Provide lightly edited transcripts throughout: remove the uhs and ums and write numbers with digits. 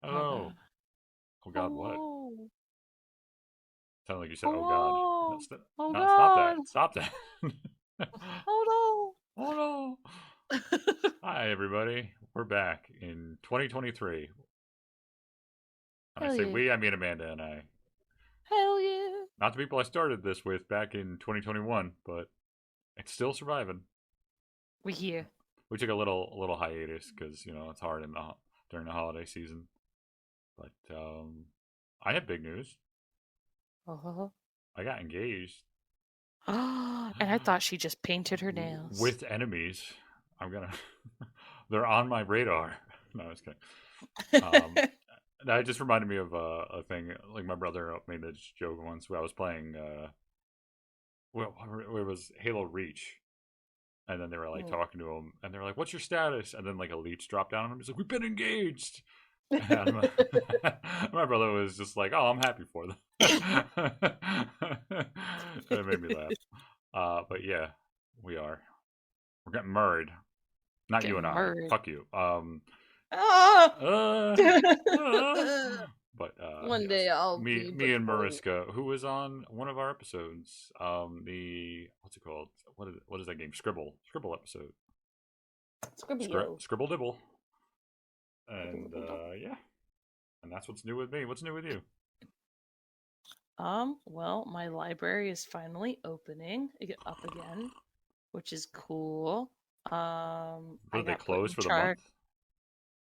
Oh Hello. God. Oh God, what? Hello. Sounded like you said, "Oh God." No, Hello. Oh no, stop that! God. Stop that! Oh Oh no! no. Hi, everybody. We're back in 2023. And I Hell say yeah. we, I mean Amanda and I. Hell yeah. Not the people I started this with back in 2021, but it's still surviving. We here. We took a little hiatus because it's hard during the holiday season. But I have big news. Uh-huh. I got engaged And I thought she just painted her nails. with enemies. I'm gonna. They're on my radar. No, I was kidding. Um, that just reminded me of a thing. Like my brother made this joke once where I was playing. Well, it was Halo Reach, and then they were like Mm. talking to him, and they were like, "What's your status?" And then like a leech dropped down on him. He's like, "We've been engaged." And my brother was just like, "Oh, I'm happy for them." It made me laugh. But yeah, we are. We're getting married. Not you Getting and I. murdered. Fuck you. Ah! Uh, uh, but One day yes, I'll me, be me and patrolling. Mariska, who was on one of our episodes, the what's it called? What is that game? Scribble episode. Scribbio. Scribble Dibble, and Scribble. yeah, and that's what's new with me. What's new with you? Well, my library is finally opening up again, which is cool. I Were they got put closed in for the charge. month?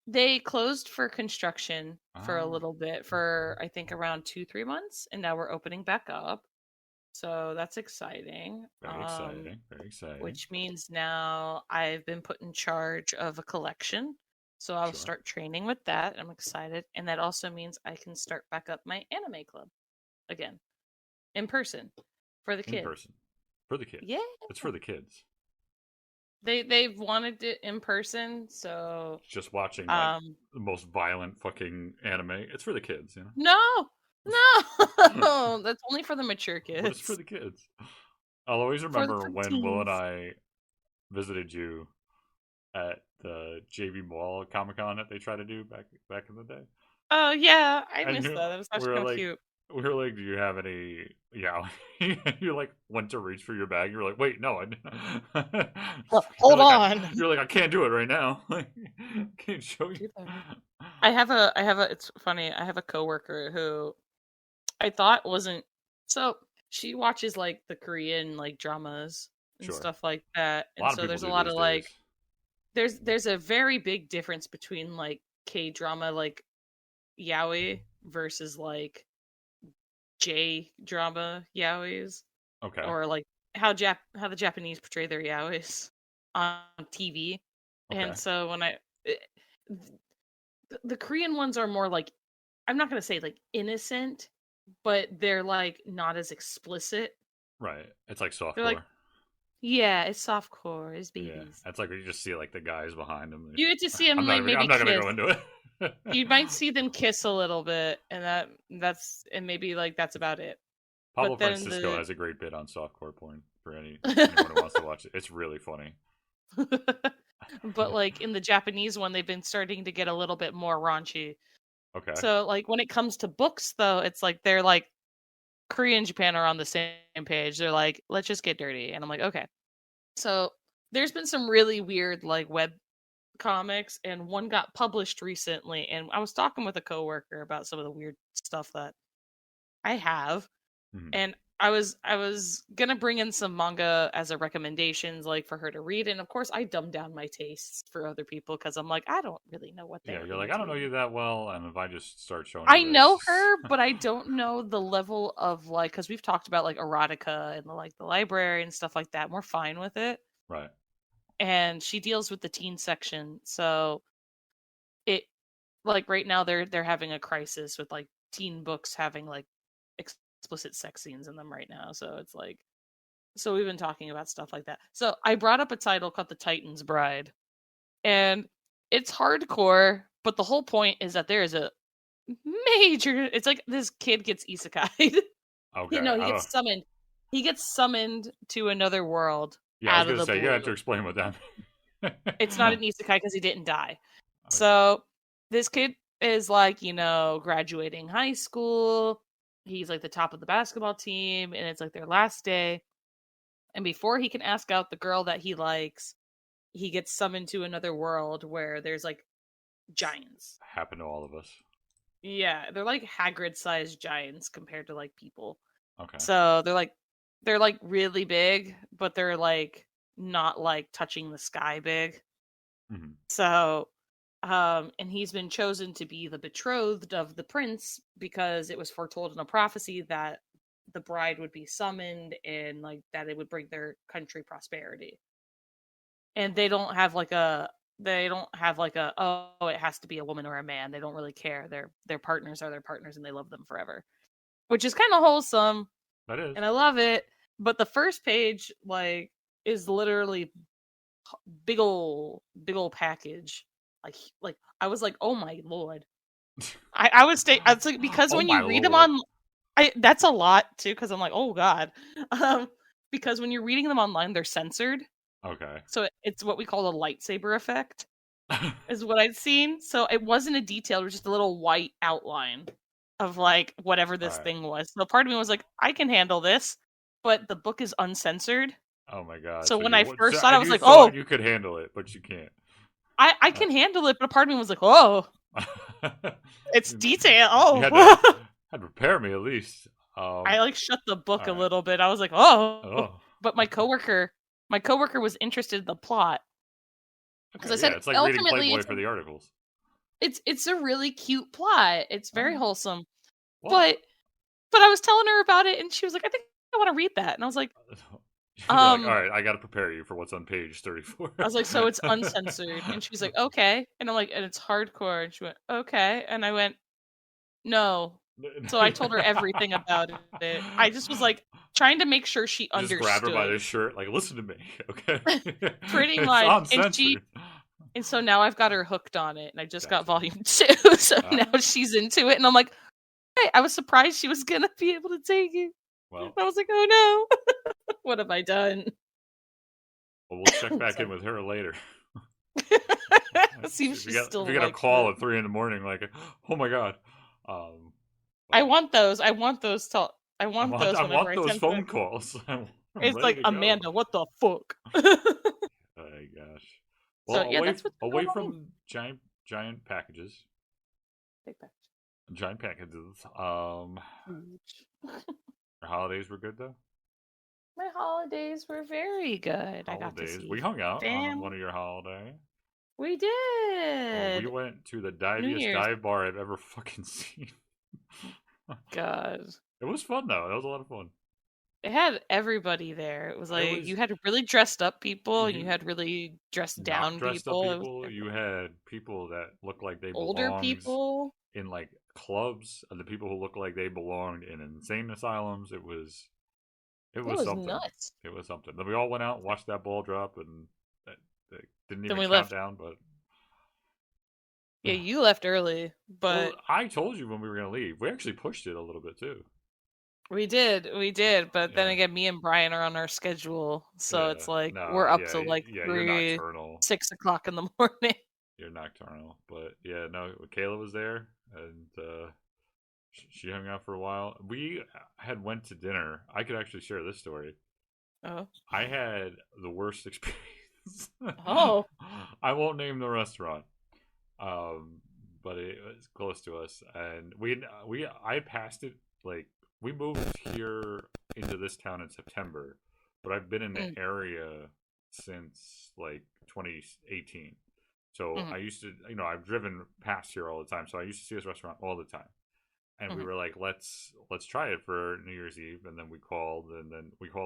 They closed for construction for a Oh, little bit, for I think around 2-3 months, and now we're opening back up. So that's exciting. very exciting. Very exciting. Which means now I've been put in charge of a collection. So I'll Sure. start training with that. I'm excited. And that also means I can start back up my anime club again in person for the In kids. person for the kids. Yeah. It's for the kids. They've wanted it in person, so Just watching like um the most violent fucking anime. It's for the kids, no. No. That's only for the mature But it's for kids. the kids. I'll always remember For the when Will and teens. I visited you at the JV Mall Comic Con that they tried to do back in the day, Oh yeah, I and missed that. That was we actually were kind of like, cute. "Do you have any?" Yeah, you like went to reach for your bag. You were like, "Wait, no, Hold on. you're like, I can't do it right now. Like, can't show you." Do that. I have a it's funny. I have a coworker who I thought wasn't so she watches like the Korean like dramas and Sure, stuff like that. a And lot of so people there's a do lot these of days. like there's a very big difference between like K-drama like yaoi versus like J drama yaois, Okay, or like how the Japanese portray their yaois on TV. And okay, so when the Korean ones are more like, I'm not going to say like innocent, but they're like not as explicit. right. It's like They're like, softcore. yeah, it's softcore, it's Yeah, babies. it's like you just see like the guys behind them. You get to see them like I'm maybe not gonna kiss. go into it. You might see them kiss a little bit, and and maybe like that's about it. Pablo But then Francisco has a great bit on softcore porn for anyone who the wants to watch it. It's really funny. but like in the Japanese one, they've been starting to get a little bit more raunchy. Okay. So like when it comes to books, though, it's like they're like Korea and Japan are on the same page. They're like, let's just get dirty, and I'm like, okay. So there's been some really weird like web comics, and one got published recently, and I was talking with a coworker about some of the weird stuff that I have, Mhm. and I was gonna bring in some manga as a recommendations, like for her to read, and of course I dumb down my tastes for other people because I'm like, I don't really know what Yeah, they're you're like, I don't know into. you that well, and if I just start showing you I know this, her, but I don't know the level of like, because we've talked about like erotica and like the library and stuff like that, and we're fine with it. right? And she deals with the teen section, so it like right now they're having a crisis with like teen books having like explicit sex scenes in them right now. So it's like, so we've been talking about stuff like that. So I brought up a title called The Titan's Bride, and it's hardcore, but the whole point is that there is a major, it's like this kid gets isekai. You Okay. know, he I don't. gets summoned. He gets summoned to another world Yeah, I was out of gonna the say you have blue. to explain what that. It's not an isekai because he didn't die. Okay. So this kid is like, graduating high school. He's like the top of the basketball team, and it's like their last day. And before he can ask out the girl that he likes, he gets summoned to another world where there's like giants. Happened to all of us. Yeah, they're like Hagrid-sized giants compared to like people. Okay. So they're like really big, but they're like not like touching the sky big. Mm-hmm. So and he's been chosen to be the betrothed of the prince because it was foretold in a prophecy that the bride would be summoned and like that it would bring their country prosperity. And they don't have like a oh, it has to be a woman or a man. They don't really care. Their partners are their partners and they love them forever. Which is kind of wholesome That is. and I love it. But the first page like is literally big ol' package. Like I was like, oh my lord. I would stay. It's like because Oh when my you read them lord. on, that's a lot too. Because I'm like, oh god. Um, because when you're reading them online, they're censored, Okay. so it's what we call a lightsaber effect, is what I'd seen. So it wasn't a detail; it was just a little white outline of like whatever All this right. thing was. So part of me was like, I can handle this, but the book is uncensored. Oh my god. So So when I you first so, saw it, I and was you like, thought oh, you could handle it, but you can't. I Uh, can handle it, but a part of me was like, oh, it's you, detail. you had to Oh, prepare me at least. I like shut the book All a right. little bit. I was like, oh, Oh. but my coworker was interested in the plot because I Okay. Yeah, said it's like reading ultimately Playboy for the articles. it's a really cute plot. It's All very right. wholesome, Well, but I was telling her about it and she was like, I think I want to read that, and I was like, you're like, all um, right, I got to prepare you for what's on page 34. so it's uncensored, and she's like, okay, and I'm like, and it's hardcore, and she went, okay, and I went, no. So I told her everything about it. I just was like trying to make sure she You just grab her by understood. the shirt, like, listen to me, okay? Pretty It's much. uncensored. And so now I've got her hooked on it, and I just got Gotcha. volume 2, so All now right. she's into it, and I'm like, hey, I was surprised she was gonna be able to take it. And Well, I was like, oh no, what have I done? we'll check back in So with her later. see See if if she you still get a likes call it. at 3 in the morning, like, oh my god. I But want those. I want those. I want those I whenever want I those send them. phone calls. I'm It's ready like to go. Amanda, what the fuck? Oh my gosh. Well, So yeah, that's what's been away going on me. from giant packages, Take that. giant packages. Huge. Our holidays were good though. My holidays were very good. I got to Holidays. see We hung out on one family. of your holidays. We We did. went to the New diviest Year's. dive bar I've ever fucking seen. God. It was fun though. That was a lot of fun. It had everybody there. It was It like you was had really dressed up people and you you had really dressed not down dressed up people. It was people. You had people that looked like they older belonged people. in like clubs, and the people who looked like they belonged in insane asylums. It It was was something. nuts. It was something. Then we all went out and watched that ball drop, and that didn't Then even we count left. down. But Yeah, you left early, well, but I told you when we were gonna leave. We actually pushed it a little bit too. we did. We did. But then Yeah, again, me and Brian are on our schedule. So yeah. it's like No, we're up yeah, till like yeah. You're 3, nocturnal. 6 o'clock in the morning. You're nocturnal. But yeah, no. Kayla was there, and she hung out for a while. We had went to dinner. I could actually share this story. Oh. I had the worst experience. Oh. I won't name the restaurant, um, but it was close to us, and I passed it like we moved here into this town in September, but I've been in the Mm, area since like 2018. So mhm, I used to, I've driven past here all the time, so I used to see this restaurant all the time, and we mhm. were like, let's try it for New Year's Eve, and then we called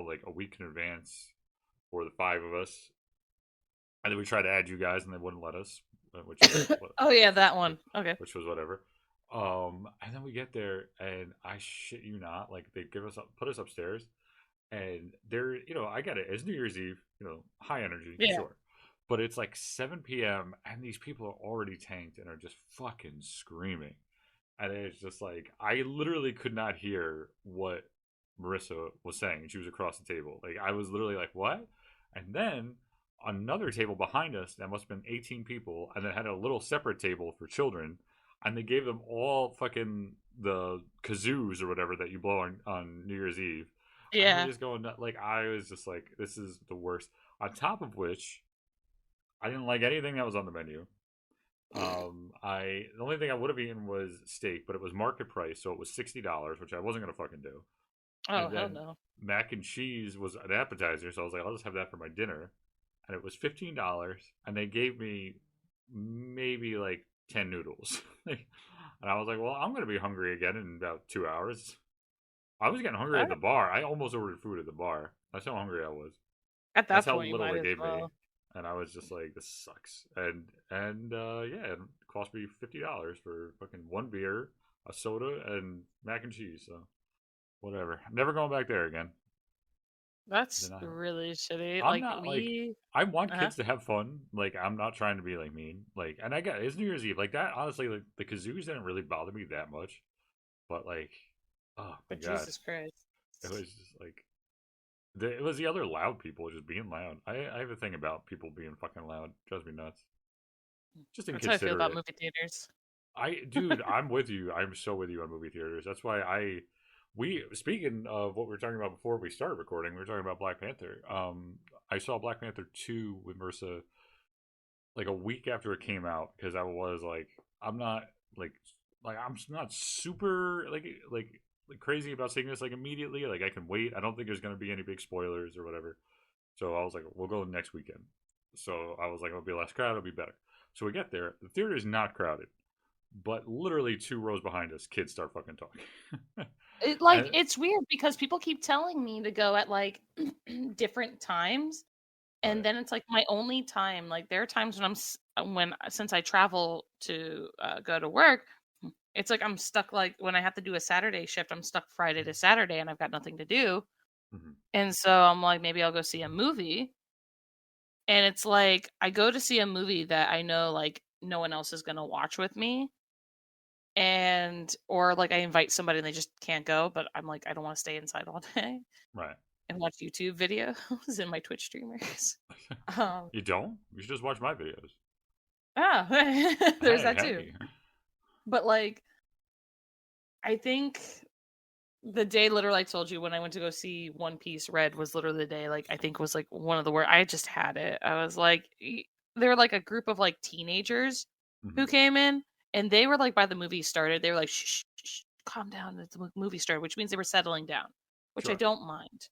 like a week in advance for the five of us, and then we tried to add you guys, and they wouldn't let us, which is Oh yeah, that one. Okay. which was whatever. And then we get there, and I shit you not, like they put us upstairs, and they're, I get it, it's New Year's Eve, high energy, Yeah. sure, but it's like 7 p.m. and these people are already tanked and are just fucking screaming. And it's just like I literally could not hear what Marissa was saying. She was across the table. Like I was literally like, "What?" And then another table behind us that must have been 18 people, and then had a little separate table for children. and they gave them all fucking the kazoos or whatever that you blow on New Year's Eve. And they're Yeah. just going nuts. Like, I was just like, this is the worst. On top of which, I didn't like anything that was on the menu. I the only thing I would have eaten was steak, but it was market price, so it was $60, which I wasn't gonna fucking do. Oh, And hell then no. mac and cheese was an appetizer, so I was like, I'll just have that for my dinner. And it was $15, and they gave me maybe like 10 noodles. And I was like, well, I'm gonna be hungry again in about 2 hours. I was getting hungry All at the right. bar. I almost ordered food at the bar. That's how hungry I was. At That's that how point, you little might they as gave me, well. and I was just like, "This sucks." And yeah, it cost me $50 for fucking one beer, a soda, and mac and cheese. So whatever. Never going back there again. That's Then really shitty. I'm Like not like we, I want uh kids to have fun. Like I'm not trying to be like mean. Like and I got it's New Year's Eve. Like that honestly, like the kazoos didn't really bother me that much. But like, oh my but god, Jesus Christ. it was just like it was the other loud people just being loud. I have a thing about people being fucking loud. It drives me nuts. Just That's how I feel about inconsiderate. movie theaters. Dude, I'm with you. I'm so with you on movie theaters. That's why we speaking of what we were talking about before we started recording, we were talking about Black Panther. I saw Black Panther 2 with Marissa like a week after it came out because I was like, I'm not like I'm not super like crazy about seeing this like immediately. Like I can wait. I don't think there's gonna be any big spoilers or whatever. So I was like, we'll go next weekend. So I was like, it'll be less crowded, it'll be better. So we get there. The theater is not crowded, but literally 2 rows behind us, kids start fucking talking. And It's weird because people keep telling me to go at like different times, and right, then it's like my only time. Like there are times when since I travel to go to work, it's like I'm stuck. Like when I have to do a Saturday shift, I'm stuck Friday to Saturday, and I've got nothing to do. mm-hmm. And so I'm like, maybe I'll go see a movie. And it's like I go to see a movie that I know like no one else is gonna watch with me, and or like I invite somebody and they just can't go, but I'm like I don't want to stay inside all day Right. and watch YouTube videos and my Twitch streamers. Um, You don't? You should just watch my videos. there's Hey, that too. hey. But like I think the day literally I told you when I went to go see One Piece Red was literally the day like I think was like one of the worst. I just had it. I was like they're like a group of like teenagers Mm-hmm. who came in and they were like by the movie started, they were like shh, shh, shh, calm down, the movie started, which means they were settling down, which I Sure. don't mind.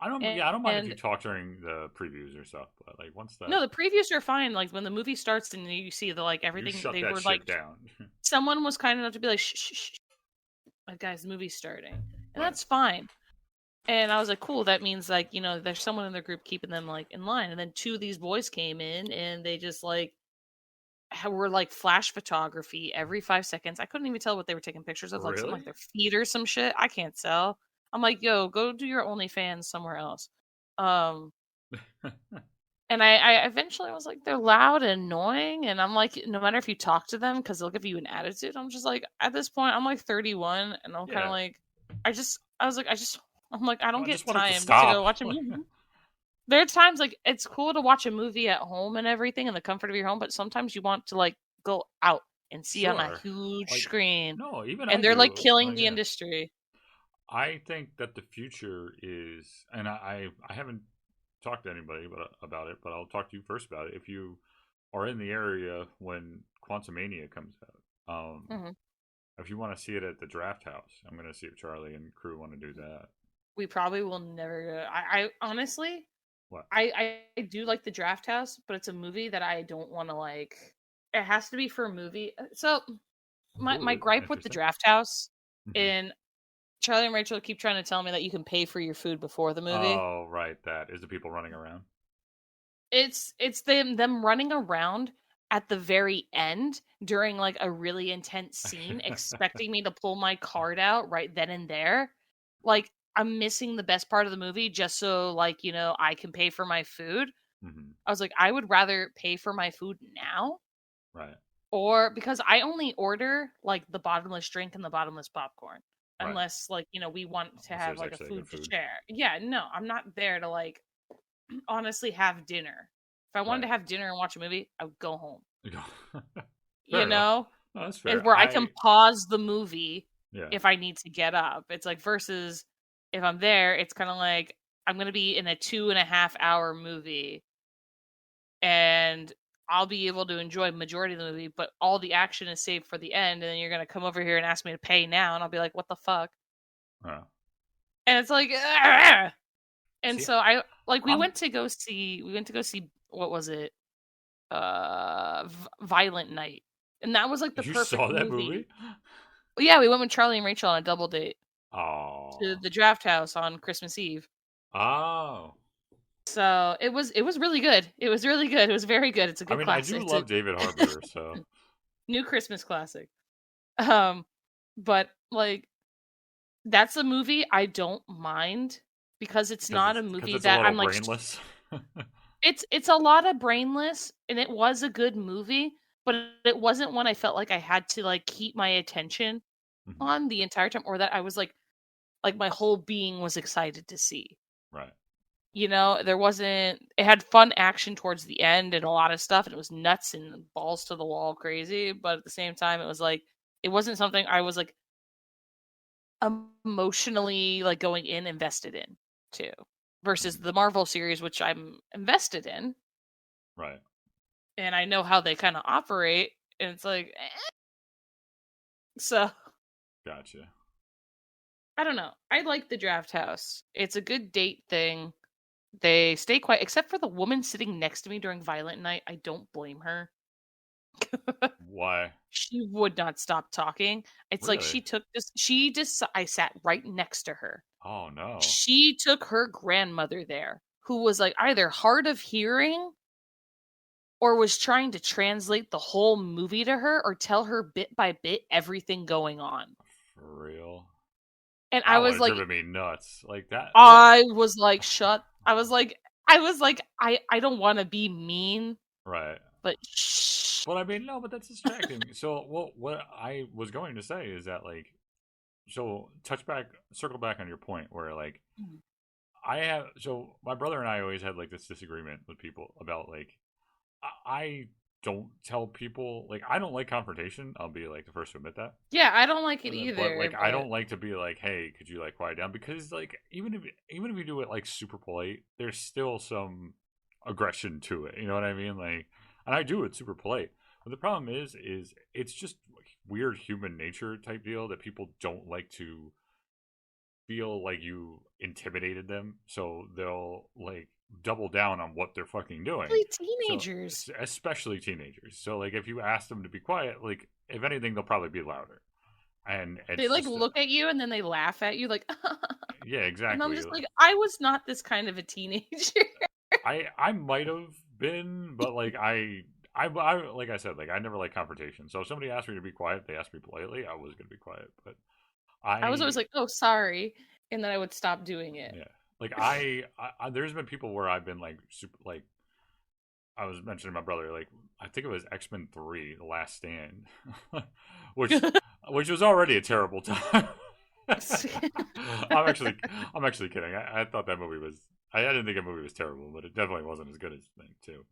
I don't mind if you And talk during the previews or stuff, but like once that no, the previews are fine. Like when the movie starts and you see the like you everything, shut they that were like, shit down. someone was kind enough to be like, shh, shh, shh, like guys, the movie's starting, and Right. that's fine. And I was like, cool. That means like there's someone in their group keeping them like in line. And then two of these boys came in and they just like were like flash photography every 5 seconds. I couldn't even tell what they were taking pictures of, like something like Really? their feet or some shit. I can't tell. I'm like, yo, go do your OnlyFans somewhere else. Um, and I eventually was like, they're loud and annoying, and I'm like, no matter if you talk to them, because they'll give you an attitude. I'm just like, at this point, I'm like 31, and I'm kind of Yeah. like, I'm like, I don't I just get want it to time to stop. go watch a movie. There are times like it's cool to watch a movie at home and everything in the comfort of your home, but sometimes you want to like go out and see on a Sure. huge Like screen, no, even I and they're like do. killing Like the yeah. industry. I think that the future is, and I haven't talked to anybody about it, but I'll talk to you first about it. If you are in the area when Quantumania comes out, Mhm. if you want to see it at the Draft House, I'm going to see if Charlie and crew want to do that. We probably will never go. I honestly, What? I do like the Draft House, but it's a movie that I don't want to like. It has to be for a movie. So my Ooh, gripe with the interesting. Draft House, Hmm. and Charlie and Rachel keep trying to tell me that you can pay for your food before the movie. Oh, right. That is the people running around. It's them running around at the very end during like a really intense scene, expecting me to pull my card out right then and there. Like I'm missing the best part of the movie just so like I can pay for my food. Hmm. I was like, I would rather pay for my food now, Right. or because I only order like the bottomless drink and the bottomless popcorn. Right. Unless like, we want to Unless have there's like a actually good food to food. share. Yeah, no, I'm not there to like honestly have dinner. If I wanted Right. to have dinner and watch a movie, I would go home. Fair You enough. know? Oh, that's Is fair. where I can pause the movie Yeah. if I need to get up. It's like versus if I'm there, it's kind of like I'm gonna be in a 2.5 hour movie and I'll be able to enjoy majority of the movie, but all the action is saved for the end, and then you're gonna come over here and ask me to pay now, and I'll be like, "What the fuck?" Uh, And it's like, "Ugh!" And see, so I like I'm. we went to go see what was it, Violent Night, and that was like the You perfect saw that movie. movie? Well, yeah, we went with Charlie and Rachel on a double date to Oh. the Draft House on Christmas Eve. Oh. So it was really good. It was really good. It was very good. It's a I good mean, I classic. do It's a love David Harbour, so new Christmas classic. Um, but like that's a movie I don't mind because it's not a because movie it's a that little I'm like brainless. it's a lot of brainless and it was a good movie, but it wasn't one I felt like I had to like keep my attention Mhm. on the entire time or that I was like my whole being was excited to see. Right. You know, there wasn't it had fun action towards the end and a lot of stuff and it was nuts and balls to the wall crazy, but at the same time it was like it wasn't something I was like emotionally like going in invested in too versus Mhm. the Marvel series which I'm invested in Right. and I know how they kind of operate and it's like so Gotcha. I don't know. I like the Draft House. It's a good date thing. They stay quiet except for the woman sitting next to me during Violent Night. I don't blame her. Why? She would not stop talking. It's like Really? she just I sat right next to her. Oh no. She took her grandmother there, who was like either hard of hearing or was trying to translate the whole movie to her or tell her bit by bit everything going on. For real? And That would have driven me nuts. Like that. Well, I was like, shut. I don't want to be mean, right. but shh. But I mean, no, but that's distracting. So, well, what I was going to say is that, like, so circle back on your point where, like, so my brother and I always had, like, this disagreement with people about, like, I don't tell people, like, I don't like confrontation. I'll be, like, the first to admit that. Yeah, I don't like it But either, like, I but don't like to be like, "Hey, could you like quiet down?" Because like, even if you do it like super polite, there's still some aggression to it. You know what I mean? Like, and I do it super polite. But the problem is it's just like weird human nature type deal that people don't like to feel like you intimidated them, so they'll like double down on what they're fucking doing. especially So teenagers. especially teenagers. So like, if you ask them to be quiet, like if anything, they'll probably be louder, and They it's like just look at you and then they laugh at you like yeah, and I'm exactly. just like I was not this kind of a teenager. I might have been, but like I like I said, like I never like confrontation. So if somebody asked me to be quiet, they asked me politely, I was gonna be quiet. But I was always I like, "Oh, sorry." And then I would stop doing it. yeah, like there's been people where I've been like super like I was mentioning my brother, like I think it was X-Men 3: The Last Stand, which which was already a terrible time. I'm actually I'm actually kidding. I thought that movie was I didn't think that movie was terrible, but it definitely wasn't as good as Thing too.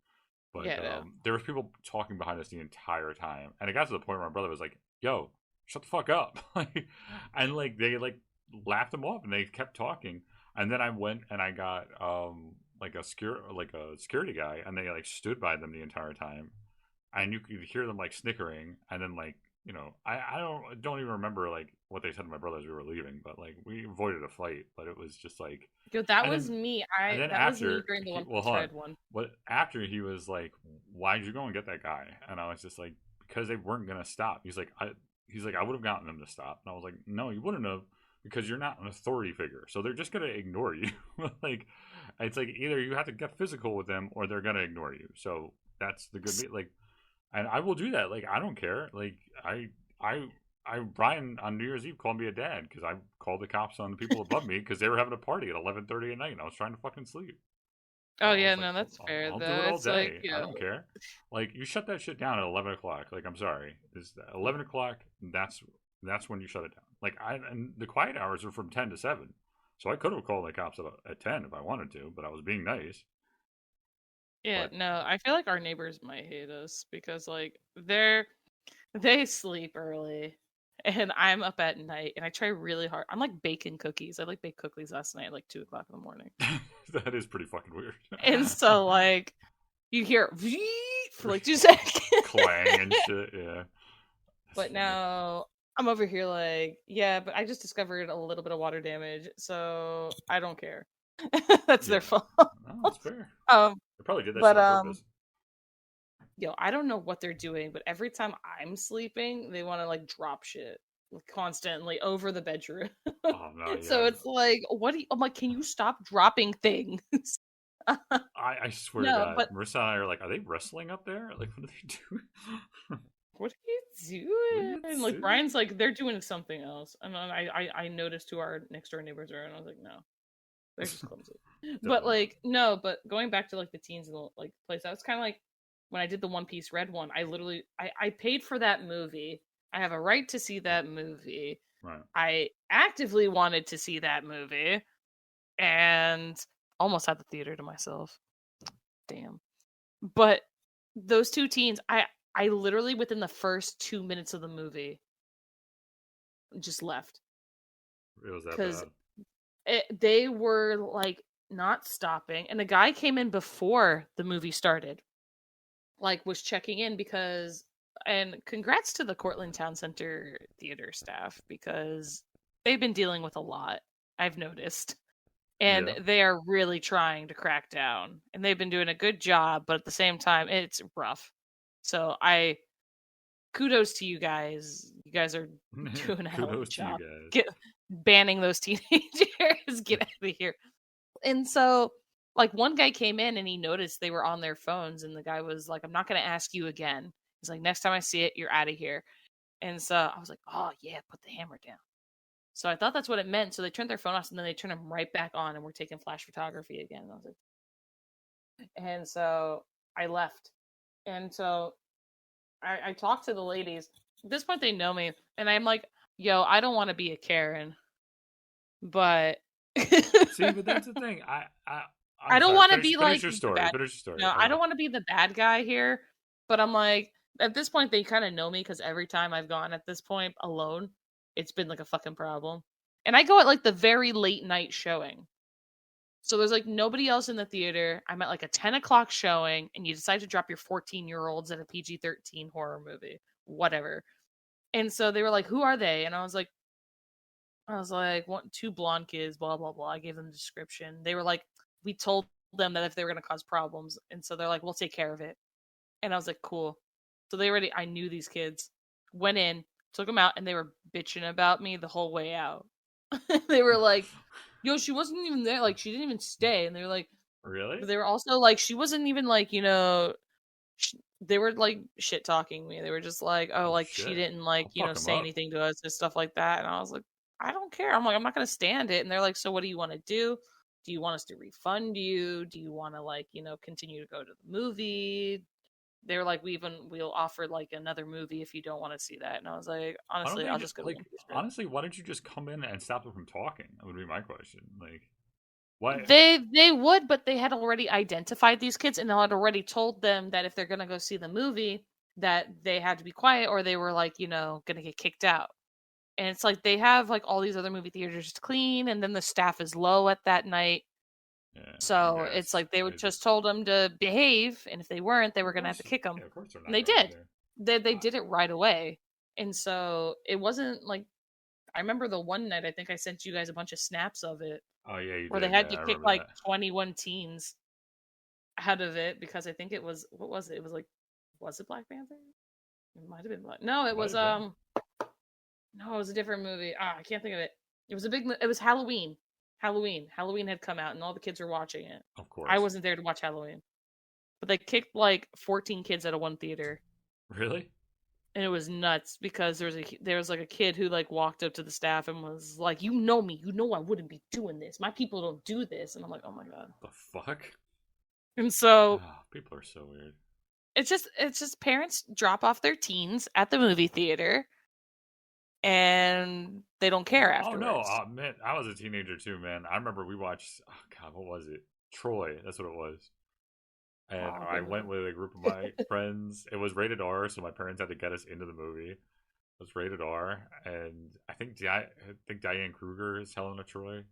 But Yeah, no. there was people talking behind us the entire time, and it got to the point where my brother was like, "Yo, shut the fuck up," and like they like laughed him off, and they kept talking. And then I went and I got like a security guy, and they like stood by them the entire time, and you could hear them like snickering, and then like I don't even remember like what they said to my brother as we were leaving, but like we avoided a fight, but it was just like, Yo, that and was then me. and then That was me after during the One well, Punch hold on, Red one. but after he was like, "Why'd you go and get that guy?" And I was just like, "Because they weren't gonna stop." He's like, "I would have gotten them to stop," and I was like, "No, you wouldn't have." Because you're not an authority figure, so they're just gonna ignore you. Like, it's like either you have to get physical with them, or they're gonna ignore you. So that's the good bit. Like, and I will do that. Like, I don't care. Like, I, Brian on New Year's Eve called me a dad because I called the cops on the people above me because they were having a party at 11:30 at night, and I was trying to fucking sleep. So Oh I yeah, was like, no, that's fair I'll do it though. all It's like, day. I yo, don't care. Like, you shut that shit down at 11 o'clock. Like, I'm sorry, it's 11 o'clock. That's when you shut it down. Like, and the quiet hours are from 10 to 7. So I could have called the cops at 10 if I wanted to, but I was being nice. yeah, But no, I feel like our neighbors might hate us because like They sleep early, and I'm up at night, and I try really hard. I'm like baking cookies. I like baked cookies last night at like 2 o'clock in the morning, That is pretty fucking weird. and so like you hear for like 2 seconds, Clang and shit. Yeah, that's but funny. now I'm over here like, yeah, but I just discovered a little bit of water damage, so I don't care. That's their Yeah, fault. no, that's fair. um, They probably did that but shit on purpose. yo, I don't know what they're doing, but every time I'm sleeping, they want to like drop shit like, constantly over the bedroom. Oh no, So yeah. it's like, what do you, I'm like, can you stop dropping things? I swear to No, God, but Marissa and I are like, are they wrestling up there? Like, what are they doing? what are you What are you doing? Like doing? Brian's like, they're doing something else. And then I noticed who our next door neighbors are, and I was like, no, they're just clumsy. But Definitely not. like, no, but going back to like the teens and the like place, that was kind of like when I did the One Piece Red one. I literally I paid for that movie. I have a right to see that movie. Right. I actively wanted to see that movie and almost had the theater to myself. Damn. But those two teens, I literally within the first 2 minutes of the movie just left It was that because bad. they were like not stopping, and the guy came in before the movie started, like was checking in because, and congrats to the Cortland Town Center theater staff because they've been dealing with a lot. I've noticed. And Yeah. they are really trying to crack down, and they've been doing a good job, but at the same time it's rough. So I kudos to you guys. You guys are doing a hell of a Kudos to you job. guys. Get banning those teenagers. Get out of here. And so like one guy came in and he noticed they were on their phones, and the guy was like, I'm not gonna ask you again. He's like, next time I see it, you're out of here. And so I was like, oh yeah, put the hammer down. So I thought that's what it meant. So they turned their phone off, and then they turned them right back on, and we're taking flash photography again. And I was like, and so I left. And so I talked to the ladies. At this point, they know me, and I'm like, yo, I don't want to be a Karen, but See, but that's the thing. I I'm don't sorry. want to Finish be finish like your the story. bad. Finish your story. No, I don't want to be the bad guy here. But I'm like, at this point, they kind of know me because every time I've gone at this point alone, it's been like a fucking problem. And I go at like the very late night showing. So there's like nobody else in the theater. I'm at like a 10 o'clock showing, and you decide to drop your 14-year-olds at a PG-13 horror movie, whatever. And so they were like, "Who are they?" And I was like, "One, two blonde kids, blah blah blah." I gave them the description. They were like, "We told them that if they were going to cause problems," and so they're like, "We'll take care of it." And I was like, "Cool." So they already, I knew these kids. Went in, took them out, and they were bitching about me the whole way out. They were like, yo, she wasn't even there. Like, she didn't even stay. And they were like, Really? but they were also like, she wasn't even like, they were like shit talking me. They were just like, oh, Oh like she shit. didn't like, I'll fuck him say up. anything to us and stuff like that. And I was like, I don't care. I'm like, I'm not going to stand it. And they're like, so what do you want to do? Do you want us to refund you? Do you want to like, continue to go to the movie? They were like, we'll offer like another movie if you don't want to see that. And I was like, Why don't honestly, they I'll just just go to like One Piece Red. honestly? Why don't you just come in and stop them from talking? That would be my question. Like, why? They would, but they had already identified these kids and had already told them that if they're gonna go see the movie, that they had to be quiet or they were like, gonna get kicked out. And it's like they have like all these other movie theaters to clean, and then the staff is low at that night. Yeah, I So it's guess like they were I just. just told them to behave, and if they weren't, they were Of gonna have to course, kick them. yeah, of course they're And not they going to did. there. They Uh, did it right away. And so it wasn't like, I remember the one night I think I sent you guys a bunch of snaps of it oh yeah, you where they did. had Yeah, to I kick remember like that. 21 teens out of it because I think it was, what was it? It was like, was it Black Panther? It might have been Black. No, it Might was have been. no, it was a different movie. I can't think of it. It was a big. It was Halloween. Halloween had come out, and all the kids were watching it. Of I course. wasn't there to watch Halloween, but they kicked like 14 kids out of one theater, Really? and it was nuts because there was like a kid who like walked up to the staff and was like, "You know me. You know I wouldn't be doing this. My people don't do this." And I'm like, "Oh my god." The fuck? And so Ah, people are so weird. it's just parents drop off their teens at the movie theater and they don't care Oh no, afterwards. man, I was a teenager too, man. I remember we watched. Oh god, what was it? Troy. That's what it was. and Oh, I good went movie. with a group of my friends. It was rated R, so my parents had to get us into the movie. It was rated R, and I think Diane Kruger is Helena Troy.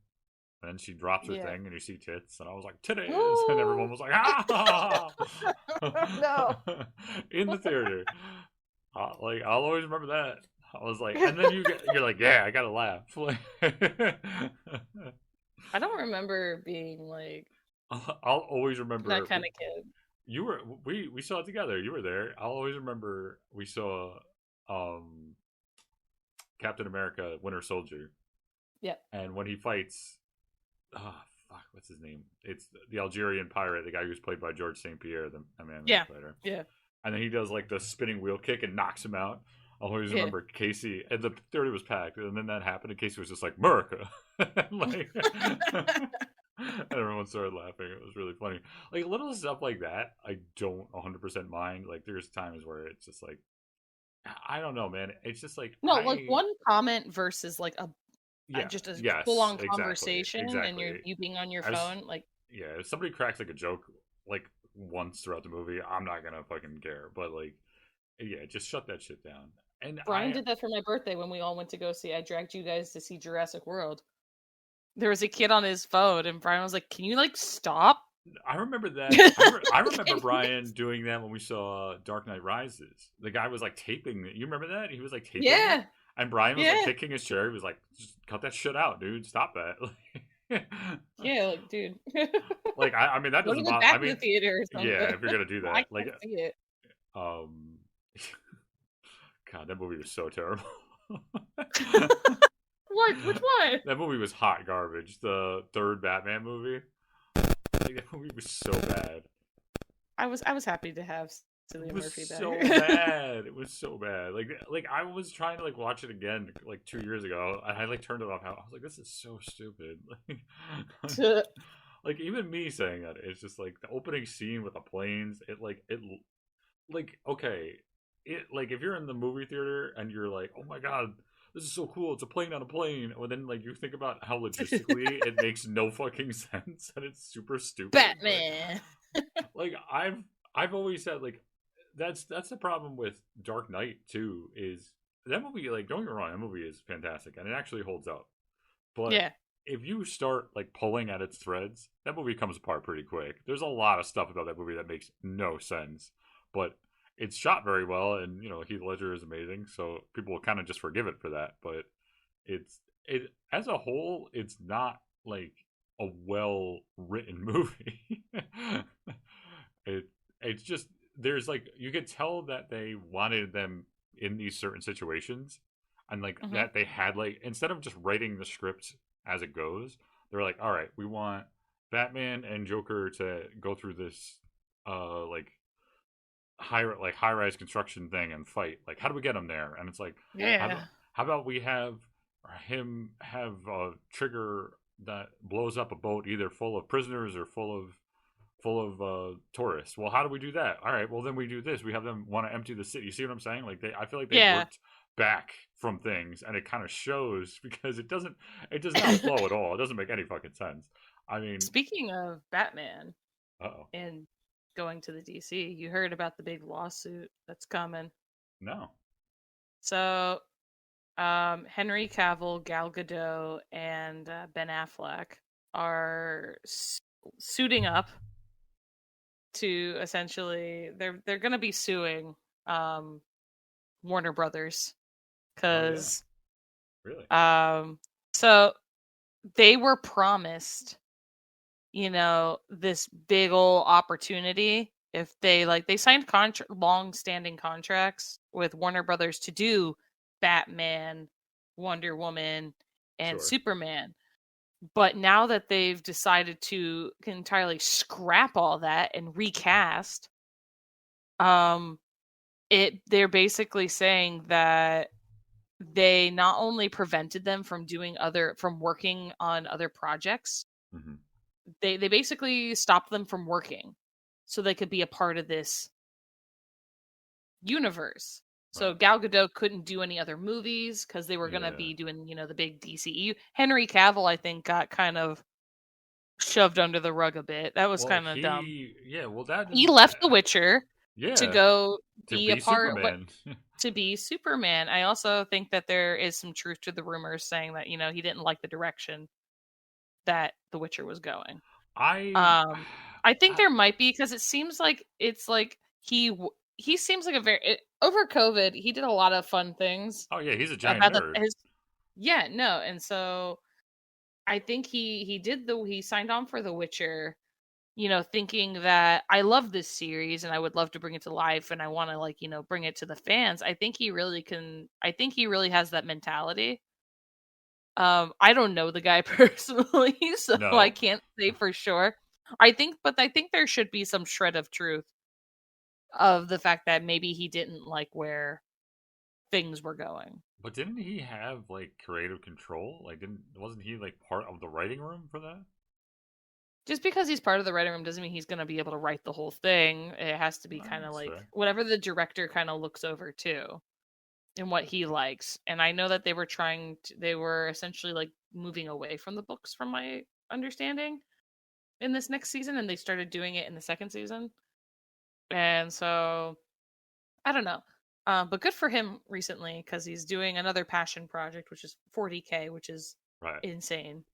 And then she drops her Yeah. thing, and you see tits, and I was like, "Titties!" And everyone Oh was like, "Ah!" no. in the theater. Like I'll always remember that. I was like, and then you're like, "Yeah, I gotta laugh." I don't remember being like I'll always that remember kind of kid. you were we saw it together. You were there. I'll always remember we saw um Captain America Winter Soldier, Yeah. and when he fights, fuck, what's his name? It's the Algerian pirate, the guy who's played by George St. Pierre, the Man Yeah. fighter. Yeah. And then he does like the spinning wheel kick and knocks him out. I'll always Yeah. remember Casey, and the theater was packed, and then that happened, and Casey was just like, "America," like, and everyone started laughing. It was really funny. Like little stuff like that, I don't 100% mind. Like there's times where it's just like, I don't know, man. It's just like No, like one comment versus like yeah, just a full yes, on exactly, conversation, and exactly. you being on your As phone, like yeah, if somebody cracks like a joke like once throughout the movie, I'm not gonna fucking care. But like, yeah, just shut that shit down. And Brian did that for my birthday when we all went to go see. I dragged you guys to see Jurassic World. There was a kid on his phone, and Brian was like, "Can you like stop?" I remember that. I remember Brian doing that when we saw Dark Knight Rises. The guy was like taping it. You remember that? He was like taping it, Yeah, and Brian was like yeah, kicking his chair. He was like, "Just cut that shit out, dude. Stop that." yeah. Like, dude, Like I mean that go to doesn't the bother. back I of the mean, theater or yeah, something. if you're gonna do I that, like, can't see it. um, God, that movie was so terrible. What? Which one? That movie was hot garbage. The third Batman movie. Like, that movie was so bad. I was happy to have It Cillian was Murphy so back. bad. It was so bad. Like I was trying to like watch it again like 2 years ago. I had like turned it off. I was like, this is so stupid. Like even me saying that, it's just like the opening scene with the planes. Like okay, it like if you're in the movie theater and you're like, oh my god, this is so cool, it's a plane on a plane, and then like you think about how logistically it makes no fucking sense and it's super stupid. Batman. Like I've always said like that's the problem with Dark Knight too, is that movie, like don't get me wrong, that movie is fantastic and it actually holds up. But Yeah. if you start like pulling at its threads, that movie comes apart pretty quick. There's a lot of stuff about that movie that makes no sense, but it's shot very well, and Heath Ledger is amazing, so people will kind of just forgive it for that. But it as a whole, it's not like a well written movie. it it's just there's like you could tell that they wanted them in these certain situations, and like Hmm. that they had like instead of just writing the script as it goes, they're like, all right, we want Batman and Joker to go through this like high rise construction thing and fight. Like, how do we get him there? And it's like, Yeah. how about we have him have a trigger that blows up a boat either full of prisoners or full of tourists. Well, how do we do that? All right, well then we do this. We have them want to empty the city. You see what I'm saying? Like I feel like they Yeah. worked back from things, and it kind of shows because it does not flow at all. It doesn't make any fucking sense. I mean, Speaking of Batman oh and going to the DC, you heard about the big lawsuit that's coming. no, So, Henry Cavill, Gal Gadot, and Ben Affleck are suiting up to essentially they're going to be suing um, Warner Brothers oh yeah, because really, so they were promised this big old opportunity if they signed long-standing contracts with Warner Brothers to do Batman, Wonder Woman, and sure, Superman. But now that they've decided to entirely scrap all that and recast, um they're basically saying that they not only prevented them from working on other projects, hmm they basically stopped them from working so they could be a part of this universe. So right, Gal Gadot couldn't do any other movies because they were going to yeah, be doing, the big DCEU. Henry Cavill, I think, got kind of shoved under the rug a bit. That was Well, kind of dumb. that He is, left The Witcher to yeah, go to be a be part Superman. to be Superman. I also think that there is some truth to the rumors saying that, he didn't like the direction that The Witcher was going. I, Um, I think I, there might be, because it seems like it's like he seems like over COVID, he did a lot of fun things oh yeah, he's a giant about nerd. his yeah, no, and so I think he signed on for The Witcher, thinking that I love this series and I would love to bring it to life and I want to, like, bring it to the fans. I think he really has that mentality. I don't know the guy personally, so I No, can't say for sure. I think there should be some shred of truth of the fact that maybe he didn't like where things were going. but didn't he have like creative control? Like, didn't wasn't he like part of the writing room for that? Just because he's part of the writing room doesn't mean he's going to be able to write the whole thing. It has to be No, kind of that's like fair. whatever the director kind of looks over too and what he likes. And I know that they were essentially like moving away from the books from my understanding in this next season, and they started doing it in the second season. And so I don't know. But good for him recently because he's doing another passion project, which is 40K, which is Right. insane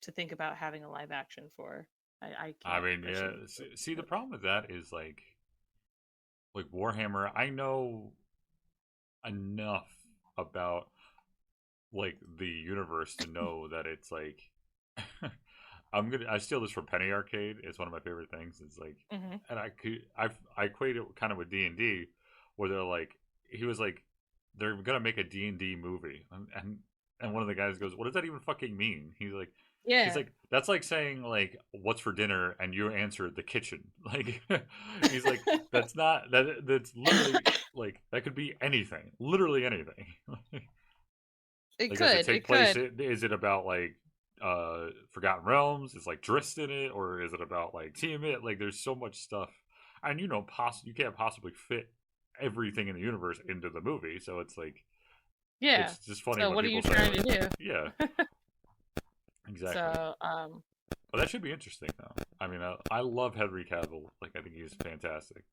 to think about having a live action for. I I can't mean, yeah. personally. See, the problem with that is like Warhammer. I know enough about like the universe to know that it's like I steal this from Penny Arcade. It's one of my favorite things. It's like, Hmm. and I equate it kind of with D&D, where they're like, he was like, they're gonna make a D&D movie, and one of the guys goes, what does that even fucking mean? He's Yeah, like, that's like saying like, what's for dinner, and you answer the kitchen. Like, he's like, that's literally like that could be anything, literally anything. it Like, does it could. take It place? could. Is it about like Forgotten Realms? Is like Drist in it, or is it about like Tiamat? Like, there's so much stuff, and you can't possibly fit everything in the universe into the movie. So it's like Yeah. it's just funny So when what are people you say trying like, to yeah, do? exactly. So But that should be interesting though. I mean, I love Henry Cavill. Like, I think he's fantastic.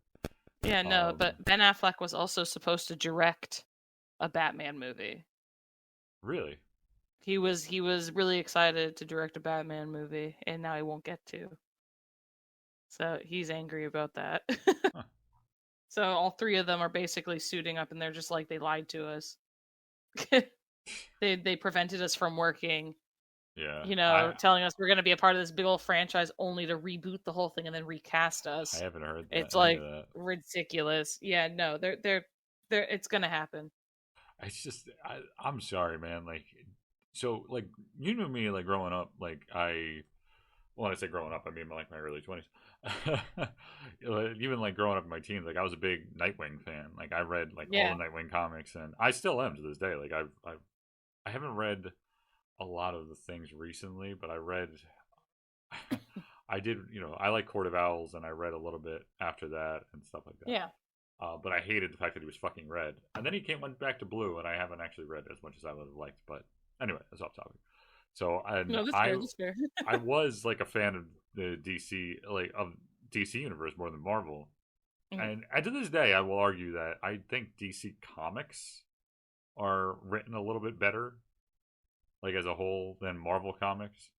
yeah, no, Um, but Ben Affleck was also supposed to direct a Batman movie. really, He was really excited to direct a Batman movie, and now he won't get to. So he's angry about that. huh. So all three of them are basically suiting up, and they're just like, they lied to us. They prevented us from working. Yeah, Telling us we're going to be a part of this big old franchise, only to reboot the whole thing and then recast I us. haven't heard that It's any of like that. ridiculous. Yeah, no, they're it's going to happen. It's just I'm sorry, man. Like, so like you knew me like growing up. Like, when I say growing up, I mean like my early 20s. Even like growing up in my teens, like I was a big Nightwing fan. Like, I read like all the Yeah. Nightwing comics, and I still am to this day. Like, I haven't read a lot of the things recently, but I read. I did, I like Court of Owls, and I read a little bit after that and stuff like that. Yeah. But I hated the fact that he was fucking red. And then went back to blue, and I haven't actually read as much as I would have liked. But anyway, that's off topic. So, and No, that's fair. That's fair. I was like a fan of the DC, like of DC universe more than Marvel. Mhm. And to this day, I will argue that I think DC comics are written a little bit better, like as a whole, than Marvel comics.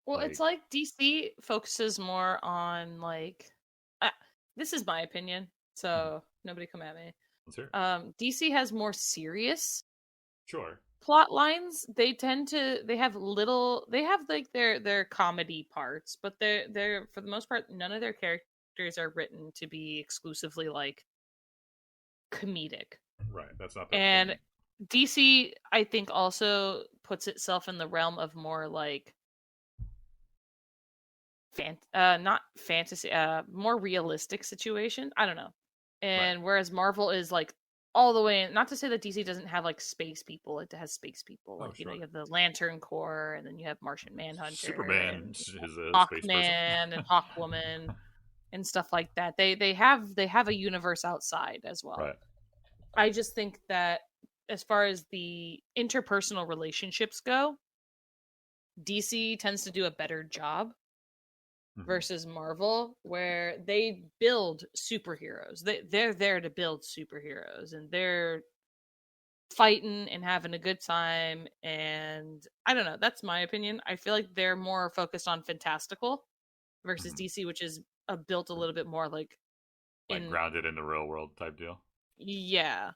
Well, it's Like, like DC focuses more on like uh, this is my opinion, mhm, so nobody come at me. let's hear it. DC has more serious Sure, plot lines. They have like their comedy parts, but they're for the most part none of their characters are written to be exclusively like comedic. right. That's not their And point. DC I think also puts itself in the realm of more like not fantasy, more realistic situation. I don't know. Right. And whereas Marvel is like all the way in, not to say that DC doesn't have like space people, it has space people. Oh, Like, you sure. have the Lantern Corps, and then you have Martian Manhunter Superman and is a space person. Hawkman and Hawkwoman and stuff like that. They have a universe outside as well. Right. I just think that as far as the interpersonal relationships go, DC tends to do a better job Hmm. versus Marvel, where they build superheroes. They're there to build superheroes, and they're fighting and having a good time. And I don't know, that's my opinion. I feel like they're more focused on fantastical versus Hmm. DC, which is built a little bit more like Like in grounded in the real world type deal. yeah.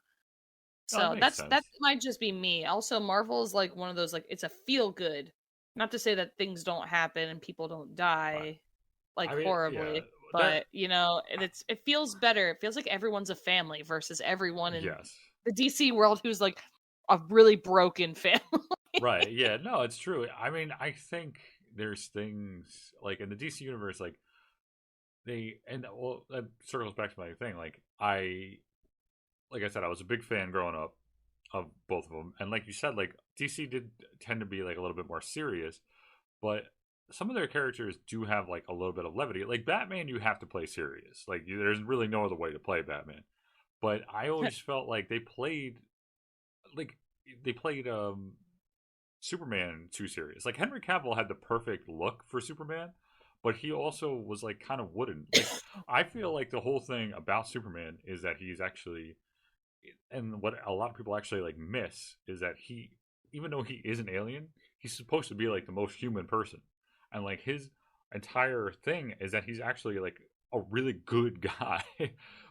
No, that So makes that sense. might just be me. Also, Marvel is like one of those, like, it's a feel good. Not to say that things don't happen and people don't Right. die like I mean, yeah, horribly, that but it feels better. It feels like everyone's a family versus everyone in yes. the DC world who's like a really broken family. Right. Yeah. No, it's true. I mean, I think there's things like in the DC universe, like well, that circles back to my thing. Like I said, I was a big fan growing up of both of them, and like you said, like DC did tend to be like a little bit more serious, but some of their characters do have like a little bit of levity. Like Batman, you have to play serious. Like there's really no other way to play Batman. But I always felt like like they played Superman too serious. Like Henry Cavill had the perfect look for Superman, but he also was like kind of wooden. Like I feel like the whole thing about Superman is that he's actually, and what a lot of people actually like miss is that he, even though he is an alien, he's supposed to be like the most human person, and like his entire thing is that he's actually like a really good guy.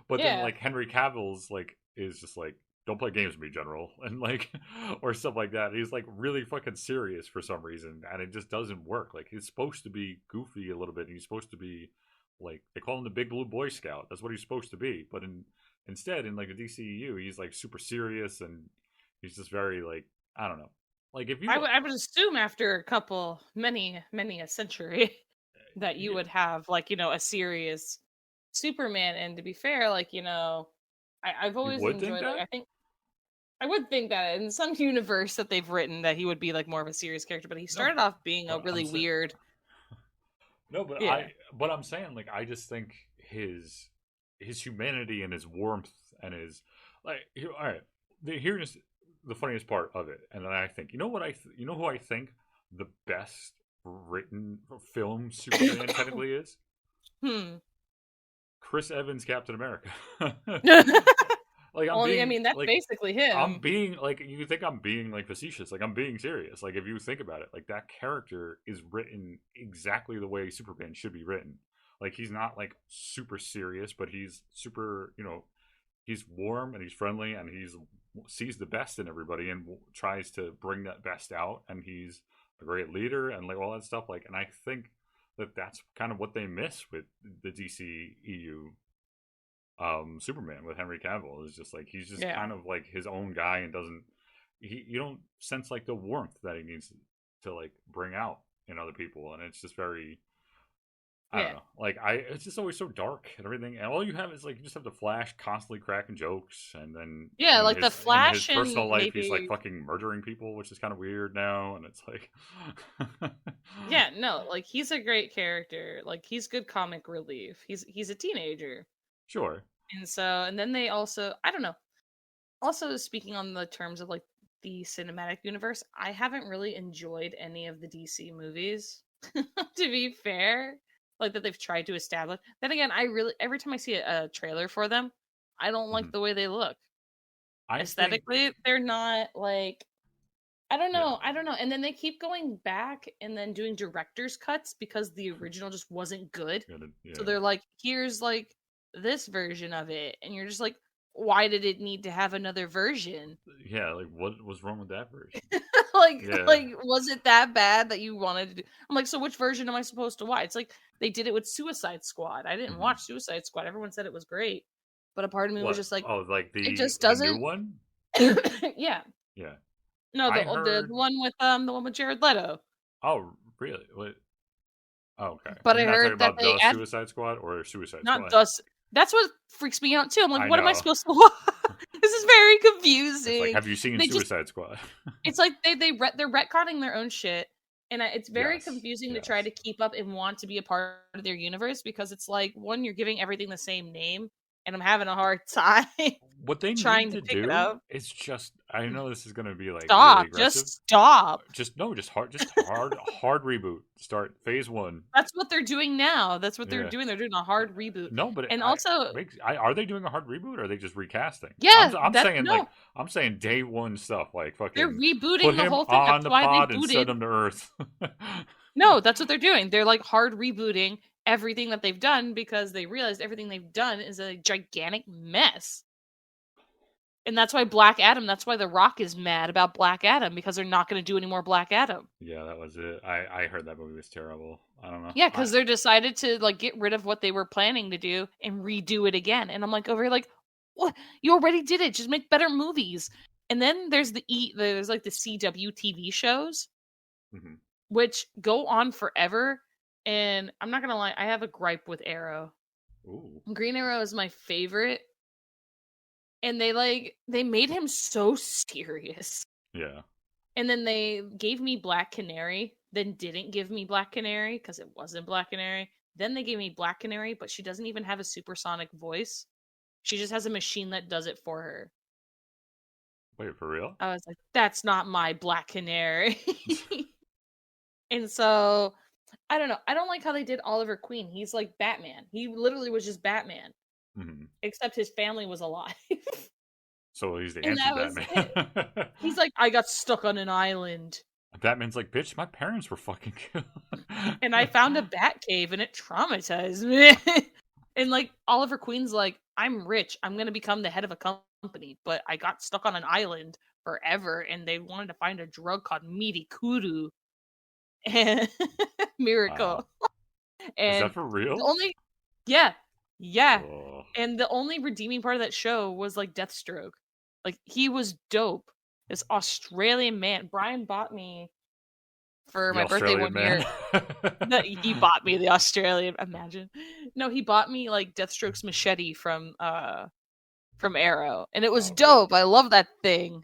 But then Yeah. like Henry Cavill's like is just like, don't play games with me, General, and like or stuff like that. He's like really fucking serious for some reason, and it just doesn't work. Like he's supposed to be goofy a little bit. And he's supposed to be like they call him the Big Blue Boy Scout. That's what he's supposed to be. But instead, in like the DCEU, he's like super serious and he's just very like I don't know. Like if you I would assume after a couple, many a century, that you yeah, would have like, a serious Superman. And to be fair, like, I've you always would think enjoyed, that? I think I would think that in some universe that they've written that he would be like more of a serious character, but he No, started off being a but really weird. no, but Yeah. I'm saying like I just think his humanity and his warmth and his like all right. Here's the funniest part of it, and then I think you know who I think the best written film Superman technically is Hmm. Chris Evans Captain America. Like Well, I mean, that's basically I'm him. being like you think I'm being like facetious. Like I'm being serious. Like if you think about it, like that character is written exactly the way Superman should be written. Like he's not like super serious, but he's super, he's warm and he's friendly and he's sees the best in everybody and tries to bring that best out and he's a great leader and like all that stuff like and I think that that's kind of what they miss with the DCEU Superman with Henry Cavill is just like he's just Yeah. kind of like his own guy and doesn't you don't sense like the warmth that he needs to like bring out in other people and it's just very I don't Yeah. know like I it's just always so dark and everything and all you have is like you just have the Flash constantly cracking jokes and then Yeah, like the in his Flash and personal life he's like maybe. fucking murdering people which is kind of weird now and it's like Yeah, no, like he's a great character. Like he's good comic relief. He's a teenager. sure And then they also, I don't know. Also speaking on the terms of like the cinematic universe, I haven't really enjoyed any of the DC movies to be fair. Like that they've tried to establish. Then again, I really every time I see a trailer for them, I don't like Mhm. the way they look. I think Aesthetically, they're not like I don't yeah know. I don't know. And then they keep going back and then doing director's cuts because the original just wasn't good. So yeah they're like, here's like this version of it. And you're just like, why did it need to have another version? yeah like what was wrong with that version like yeah like was it that bad that you wanted to do? I'm like, so which version am I supposed to watch? It's like they did it with Suicide Squad. I didn't hmm watch Suicide Squad. Everyone said it was great. But a part of me was What? just like, Oh, like it the just new doesn't. one? yeah. Yeah. No, I the heard. one with the one with Jared Leto. Oh, really? What? Oh, okay. But I You're not talking heard that about they the add Suicide Squad or Suicide not Squad? thus. That's what freaks me out too. I'm like, I what am I know. supposed to watch? This is very It's like, confusing. have you seen They just Suicide Squad? it's like they're retconning their own shit, and it's very Yes. confusing to try Yes. to keep up and want to be a part of their universe because it's like one, you're giving everything the same name, and I'm having a hard time What they trying need to to pick it do up. is just I know this is gonna be like really Stop. aggressive. Just stop. Hard reboot. Start phase 1. That's what they're doing now. That's what they're Yeah. doing. They're doing a hard reboot. No, but And also, are they doing a hard reboot or are they just recasting? yeah, I'm that saying like no, I'm saying day one stuff like they're fucking put rebooting the him whole thing. on That's the why they pod and send booted. him to Earth. No, that's what they're doing. They're like hard rebooting everything that they've done because they realized everything they've done is a gigantic mess. And that's why Black Adam, that's why The Rock is mad about Black Adam, because they're not going to do any more Black Adam. Yeah, that was it. I heard that movie was terrible. I don't know. Yeah, because they're decided to like get rid of what they were planning to do and redo it again. And I'm like over here like, what? You already did it. Just make better movies. And then there's there's like the CW TV shows, Mm-hmm. which go on forever. And I'm not gonna lie, I have a gripe with Arrow. Ooh. Green Arrow is my favorite. And they made him so serious. Yeah. And then they gave me Black Canary, then didn't give me Black Canary because it wasn't Black Canary. Then they gave me Black Canary, but she doesn't even have a supersonic voice. She just has a machine that does it for her. Wait, for real? I was like, that's not my Black Canary. And so, I don't know. I don't like how they did Oliver Queen. He's like Batman. He literally was just Batman. Mm-hmm. Except his family was alive. So he's the And that was anti-Batman. He's like, I got stuck on an island. Batman's like, bitch, my parents were fucking killed. And I found a bat cave and it traumatized me. And like Oliver Queen's like, I'm rich. I'm going to become the head of a company. But I got stuck on an island forever and they wanted to find a drug called Mirikuru. And Miracle. Wow. And is that for real? Yeah. Oh. And the only redeeming part of that show was like Deathstroke. Like he was dope. This Australian man. Brian bought me for my birthday one year. He bought me the Australian. Imagine. No, he bought me like Deathstroke's machete from Arrow, and it was dope. I love that thing.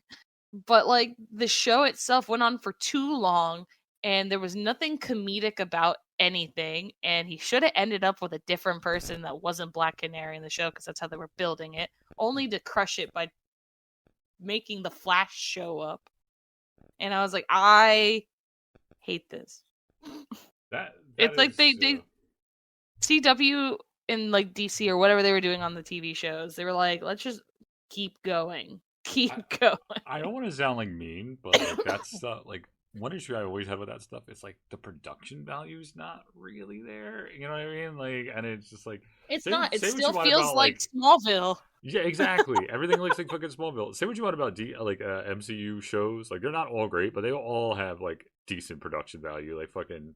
But like the show itself went on for too long, and there was nothing comedic about anything. And he should have ended up with a different person that wasn't Black Canary in the show because that's how they were building it, only to crush it by making the Flash show up. And I was like, I hate this. It's like they CW and like DC or whatever they were doing on the TV shows. They were like, let's just keep going. Going. I don't want to sound like mean, but like that's like one issue I always have with that stuff. It's like the production value's not really there. You know what I mean? Like, and it's just like it's not. It still feels like Smallville. Yeah, exactly. Everything looks like fucking Smallville. Say what you want about MCU shows. Like they're not all great, but they all have like decent production value. Like fucking,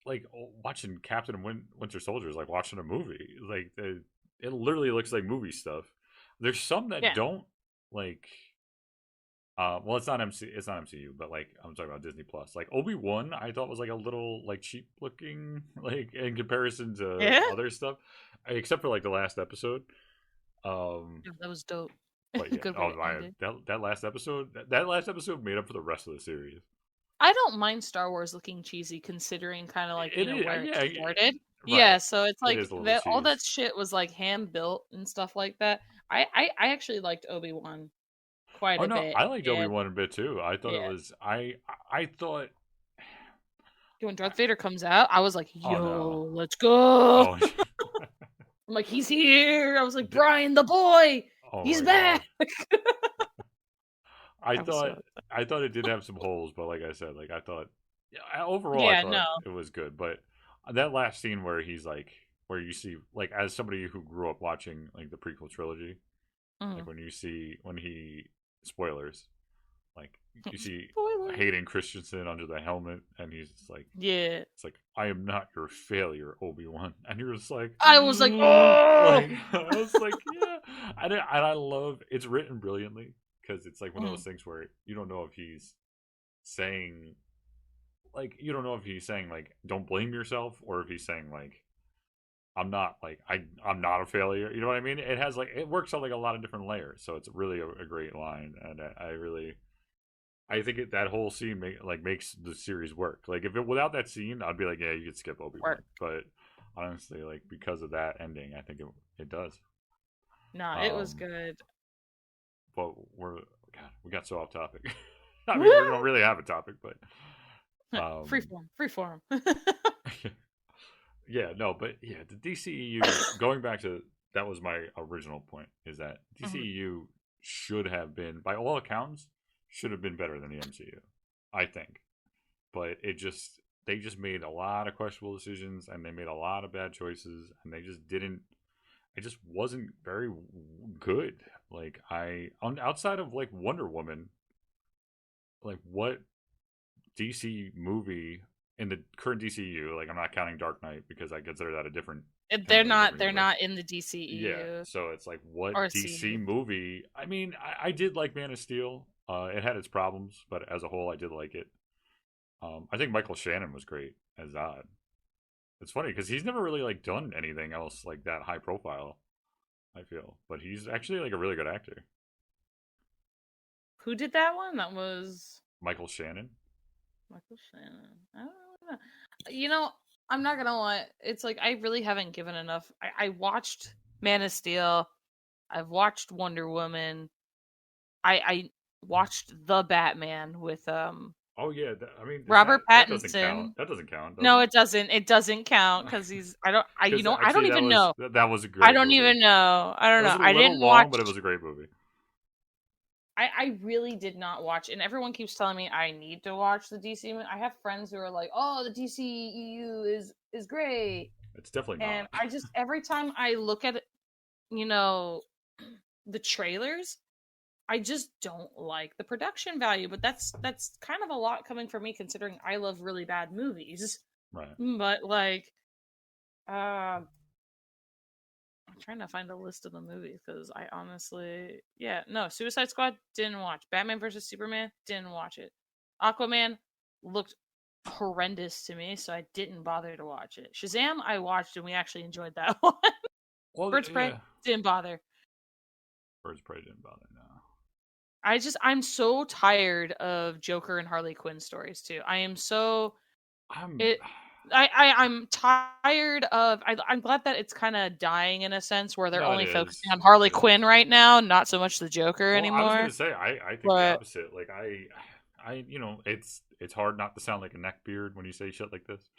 like watching Captain and Winter Soldier is like watching a movie. Like it literally looks like movie stuff. There's some that don't like. Well, it's not MCU, but like I'm talking about Disney Plus. Like Obi-Wan, I thought was like a little like cheap looking, like in comparison to other stuff, except for like the last episode. That was dope. But yeah, that last episode made up for the rest of the series. I don't mind Star Wars looking cheesy, considering kind of like where it started. Right. Yeah, so it's like all that shit was like hand built and stuff like that. I actually liked Obi-Wan quite a bit. I liked Obi-Wan a bit too. I thought it was I thought when Darth Vader comes out, I was like, yo, let's go. I'm like, he's here. I was like, Brian the boy, he's back. I thought it did have some holes, but like I said, like I thought overall I thought it was good. But that last scene where he's like, where you see like as somebody who grew up watching like the prequel trilogy, like when he spoilers, like you see Hayden Christensen under the helmet, and he's just like, it's like, I am not your failure, Obi-Wan, and you're just like, I was like, oh, I was like, yeah, and I love it's written brilliantly because it's like one of those things where you don't know if he's saying like don't blame yourself, or if he's saying like I'm not a failure. You know what I mean? It has like it works on like a lot of different layers, so it's really a great line, and I think that whole scene makes the series work. Like if without that scene, I'd be like, yeah, you could skip Obi-Wan. But honestly, like because of that ending, I think it does. No, it was good. But we got so off topic. I mean, we don't really have a topic, but Freeform. yeah, no, but yeah, the DCEU. Going back to that was my original point. Is that DCEU should have been, by all accounts, should have been better than the MCU. I think, but they just made a lot of questionable decisions and they made a lot of bad choices and they just didn't. It just wasn't very good. Like outside of like Wonder Woman, like what DC movie in the current DCU, like I'm not counting Dark Knight because I consider that a different They're technically a not. different They're universe. not in the Yeah, DCEU so it's like what or DC CU. movie? I mean, I did like Man of Steel. It had its problems, but as a whole, I did like it. I think Michael Shannon was great as Zod. It's funny because he's never really like done anything else like that high profile. I feel, but he's actually like a really good actor. Who did that one? That was Michael Shannon. Michael Shannon. I don't really know. You know, I'm not gonna lie. It's like I really haven't given enough. I watched Man of Steel. I've watched Wonder Woman. I watched the Batman with Oh yeah, I mean, is Robert that doesn't count? Pattinson. That doesn't count, does No, it? it doesn't. It doesn't count because he's. I don't. I you Because know. I don't actually, even know. that was a I great don't movie. even know. I It don't was know. a I little didn't long, watch. but it was a great movie. I really did not watch, and everyone keeps telling me I need to watch the DC. I have friends who are like, "Oh, the DCEU is great," It's definitely and not. I just every time I look at you know the trailers, I just don't like the production value. But that's kind of a lot coming from me, considering I love really bad movies. Right. But like, I'm trying to find a list of the movies because I honestly, yeah, no, Suicide Squad didn't watch. Batman versus Superman didn't watch it. Aquaman looked horrendous to me, so I didn't bother to watch it. Shazam I watched and we actually enjoyed that one. Well, Birds of Prey yeah. didn't bother. Birds of Prey didn't bother. No. I'm so tired of Joker and Harley Quinn stories too. I am so I'm. it I'm tired of. I'm glad that it's kind of dying in a sense where they're No, it only focusing is. on Harley It is. Quinn right now, not so much the Joker Well, I was anymore. gonna say I think the But opposite. Like it's hard not to sound like a neckbeard when you say shit like this.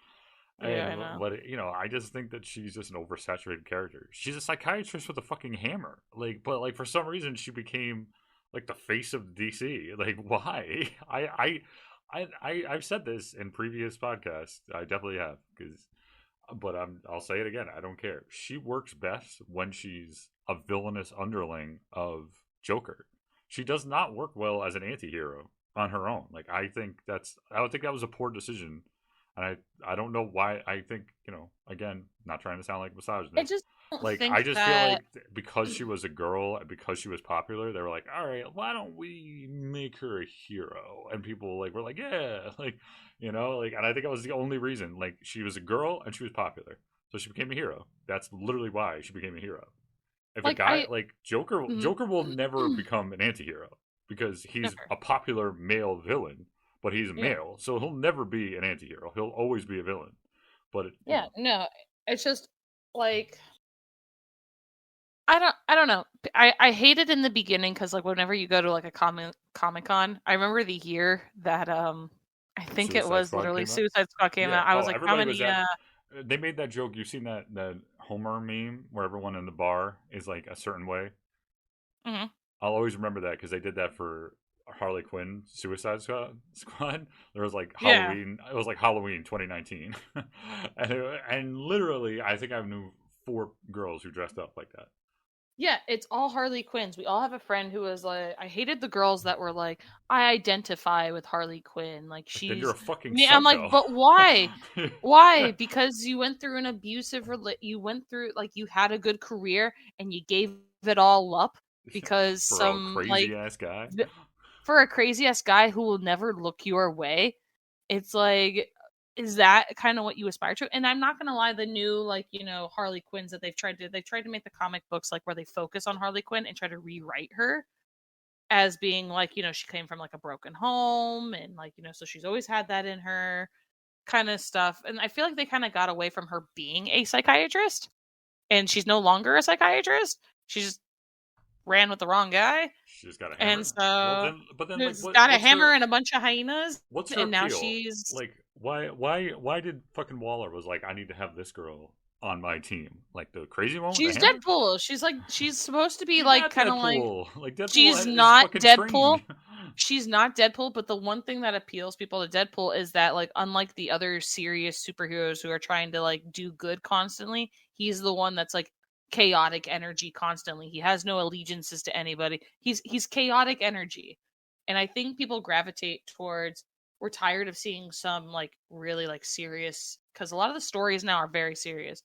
yeah, And I know. but I just think that she's just an oversaturated character. She's a psychiatrist with a fucking hammer. Like, but like for some reason she became like the face of DC. Like, why? I've said this in previous podcasts. I definitely have because, but I'll say it again. I don't care. She works best when she's a villainous underling of Joker. She does not work well as an anti-hero on her own. Like I would think that was a poor decision, and I don't know why. I think again, not trying to sound like I misogynist. just don't Like I think just feel that like because she was a girl and because she was popular, they were like, all right, why don't we make her a hero? And people like were like, yeah, like and I think that was the only reason. Like she was a girl and she was popular, so she became a hero. That's literally why she became a hero. If a like guy I like Joker will never become an anti-hero because he's never. a popular male villain, but he's a Yeah. male, so he'll never be an anti-hero. He'll always be a villain. But Yeah, no. It's just like I don't know. I hate it in the beginning because like whenever you go to like a Comic Con, I remember the year that I think it Suicide was Squad literally came out. Suicide Squad came Yeah. out. I Oh, was like, how everybody was many at. They made that joke. You've seen that Homer meme where everyone in the bar is like a certain way. mhm. I'll always remember that because they did that for Harley Quinn Suicide Squad. There was like Yeah. Halloween. It was like Halloween 2019, and literally, I think I knew 4 girls who dressed up like that. Yeah, it's all Harley Quinns. We all have a friend who was like, I hated the girls that were like, I identify with Harley Quinn. Like Like, then you're she's a fucking me. I'm like, psycho. but why? Why? Because you went through an abusive you went through like you had a good career and you gave it all up because For a some like crazy ass guy. for a crazy ass guy who will never look your way. It's like, is that kind of what you aspire to? And I'm not gonna lie, the new like Harley Quinns that they've tried to make the comic books like where they focus on Harley Quinn and try to rewrite her as being like she came from like a broken home and like so she's always had that in her kind of stuff. And I feel like they kind of got away from her being a psychiatrist and she's no longer a psychiatrist. She's just ran with the wrong guy, She just got a and hammer. Well, so then, like, she's got a what's hammer her and a bunch of hyenas, what's her and now appeal? she's Like, why did fucking Waller was like, I need to have this girl on my team, like the crazy one with the she's hammer? Deadpool. She's supposed to be She's like not kind of like Deadpool. Like she's Deadpool is not fucking Deadpool. trained. She's not Deadpool, but the one thing that appeals people to Deadpool is that, like, unlike the other serious superheroes who are trying to like do good constantly, he's the one that's like chaotic energy constantly. He has no allegiances to anybody. He's chaotic energy. And I think people gravitate towards, we're tired of seeing some like really like serious, because a lot of the stories now are very serious.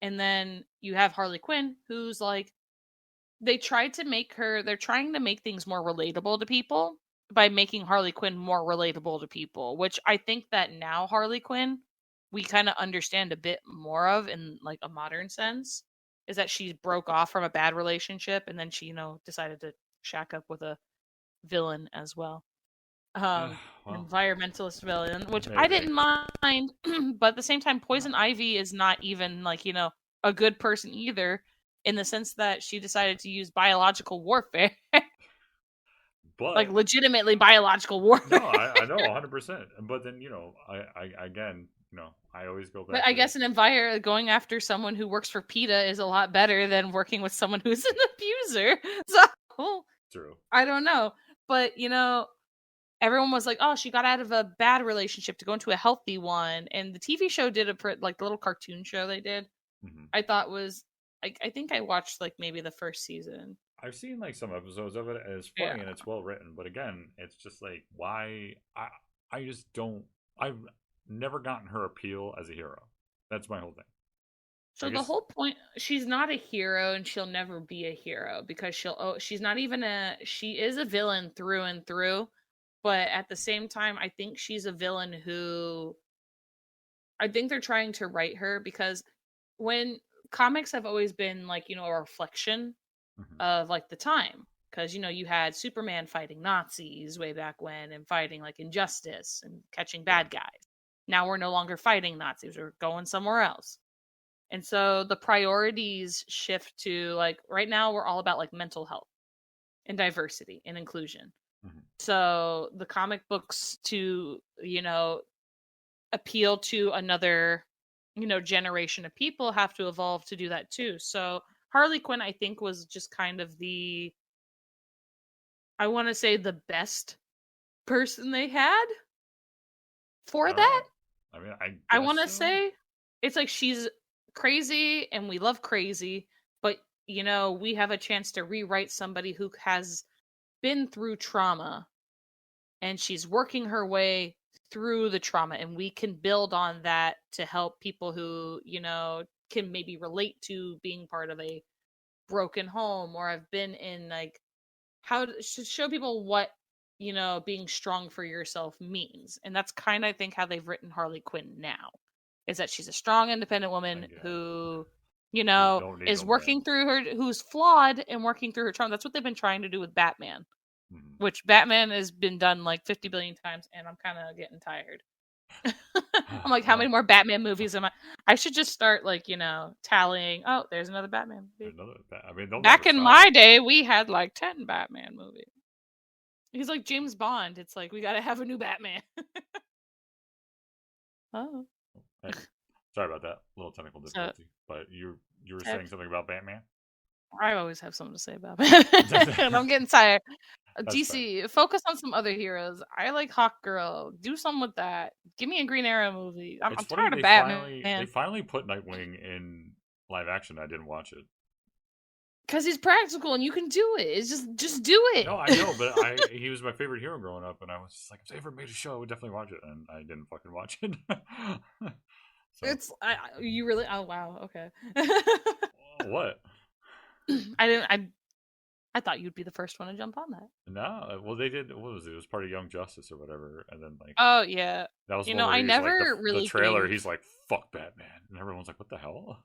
And then you have Harley Quinn, who's like, they're trying to make things more relatable to people by making Harley Quinn more relatable to people, which I think that now Harley Quinn we kind of understand a bit more of in like a modern sense, is that she broke off from a bad relationship and then she, decided to shack up with a villain as well. An Well, environmentalist villain, which I maybe. didn't mind, but at the same time, Poison Ivy is not even like, a good person either, in the sense that she decided to use biological warfare. Like But legitimately biological no, warfare. I know 100%. But then I again, I always go But back I to guess going after someone who works for PETA is a lot better than working with someone who's an abuser. So true. I don't know. But everyone was like, "Oh, she got out of a bad relationship to go into a healthy one." And the TV show did like the little cartoon show they did. Hmm. I thought was I think I watched like maybe the first season. I've seen like some episodes of it, and it's Yeah. funny and it's well written. But again, it's just like why I just don't. I've never gotten her appeal as a hero. That's my whole thing. I So the guess. whole point, she's not a hero and she'll never be a hero because she's not even she is a villain through and through, but at the same time I think she's a villain who, I think they're trying to write her because when comics have always been like, a reflection Hmm. of like the time, because you had Superman fighting Nazis way back when and fighting like injustice and catching Yeah. bad guys. Now we're no longer fighting Nazis, we're going somewhere else. And so the priorities shift to like right now we're all about like mental health and diversity and inclusion. Hmm. So the comic books to, appeal to another, generation of people have to evolve to do that too. So Harley Quinn I think was just kind of the, I want to say the best person they had for All right. that. I mean, I I guess want to so. say it's like she's crazy and we love crazy, but we have a chance to rewrite somebody who has been through trauma and she's working her way through the trauma, and we can build on that to help people who, can maybe relate to being part of a broken home or have been in like, how to show people what, being strong for yourself means. And that's kind of I think how they've written Harley Quinn now, is that she's a strong independent I woman guess who, who don't need is no man. working through her, who's flawed and working through her trauma. That's what they've been trying to do with Batman, Hmm. which Batman has been done like 50 billion times and I'm kind of getting tired. I'm like, how many Well, more Batman movies am I should just start like, tallying, oh, there's another Batman movie. I mean, they'll never Back in my stop. day, we had like 10 Batman movies. He's like James Bond. It's like we got to have a new Batman. Oh. Hey, sorry about that. A little technical So difficulty. But you were I saying something about Batman? always have something to say about it. And I'm getting tired. That's fair. DC, focus on some other heroes. I like Hawk Girl. Do something with that. Give me a Green Arrow movie. It's I'm funny tired of Batman. they finally put Nightwing in live action. I didn't watch it. Because he's practical and you can do it. It's just do it. No, I know, but he was my favorite hero growing up, and I was just like, if they ever made a show, I would definitely watch it, and I didn't fucking watch it. So You really, oh wow, okay. what? I thought you'd be the first one to jump on that. No, well they did. What was it? It was part of Young Justice or whatever, and then like Oh yeah. that was the one where I he's like never the really trailer. gave He's like fuck Batman, and everyone's like, what the hell?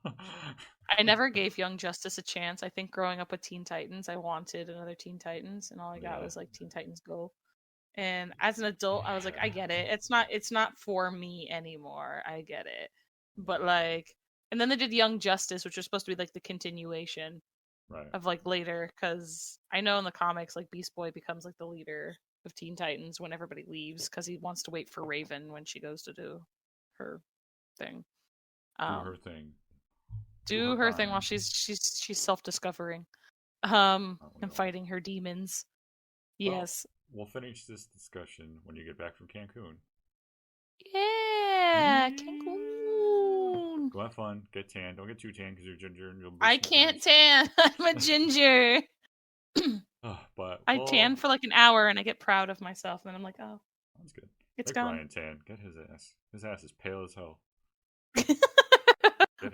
I never gave Young Justice a chance. I think growing up with Teen Titans, I wanted another Teen Titans, and all I got Yeah, was like Teen Titans Go. And as an adult, I was like, I get it. It's not for me anymore. I get it. But like, and then they did Young Justice, which was supposed to be like the continuation. Right. of like later, because I know in the comics like Beast Boy becomes like the leader of Teen Titans when everybody leaves because he wants to wait for Raven when she goes to do her thing. Do her Um, thing. Do her do her thing while bind. she's self discovering, Oh, we and all. fighting her demons. Well, Yes. we'll finish this discussion when you get back from Cancun. Yeah, Yeah. Cancun. Go have fun. Get tan. Don't get too tan because you're ginger and you'll I burst some can't points. tan. I'm a ginger. But I tan well, for like an hour and I get proud of myself, and then I'm like, oh, that's good. it's Make gone. Ryan tan. Get his ass. His ass is pale as hell.